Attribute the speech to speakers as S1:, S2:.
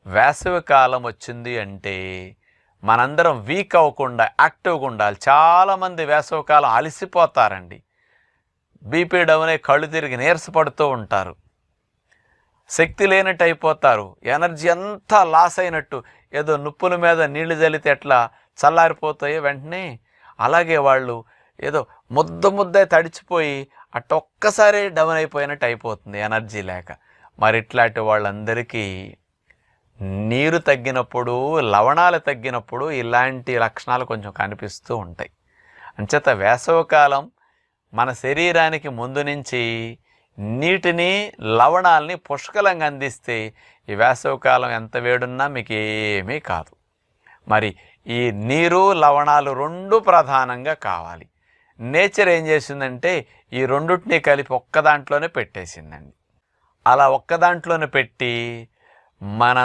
S1: వేసవి కాలం వచ్చింది అంటే మనందరం వీక్ అవ్వకుండా యాక్టివ్గా ఉండాలి. చాలామంది వేసవికాలం అలసిపోతారండి. బీపీ డౌన్ అయి కళ్ళు తిరిగి నీరసపడుతూ ఉంటారు. శక్తి లేనట్టు అయిపోతారు. ఎనర్జీ అంతా లాస్ అయినట్టు, ఏదో నిప్పుల మీద నీళ్లు జల్లితే ఎట్లా చల్లారిపోతాయో వెంటనే అలాగే వాళ్ళు ఏదో ముద్ద తడిచిపోయి ఒక్కసారి డౌన్ అయిపోయినట్టు అయిపోతుంది ఎనర్జీ లేక. మరి ఇట్లాంటి వాళ్ళందరికీ నీరు తగ్గినప్పుడు, లవణాలు తగ్గినప్పుడు ఇలాంటి లక్షణాలు కొంచెం కనిపిస్తూ ఉంటాయి. అంచేత వేసవికాలం మన శరీరానికి ముందు నుంచి నీటిని, లవణాలని పుష్కలంగా అందిస్తే ఈ వేసవికాలం ఎంత వేడున్నా మీకు ఏమీ కాదు. మరి ఈ నీరు, లవణాలు రెండు ప్రధానంగా కావాలి. నేచర్ ఏం చేసిందంటే ఈ రెండుటిని కలిపి ఒక్క దాంట్లోనే పెట్టేసిందండి. అలా ఒక్క దాంట్లోనే పెట్టి మన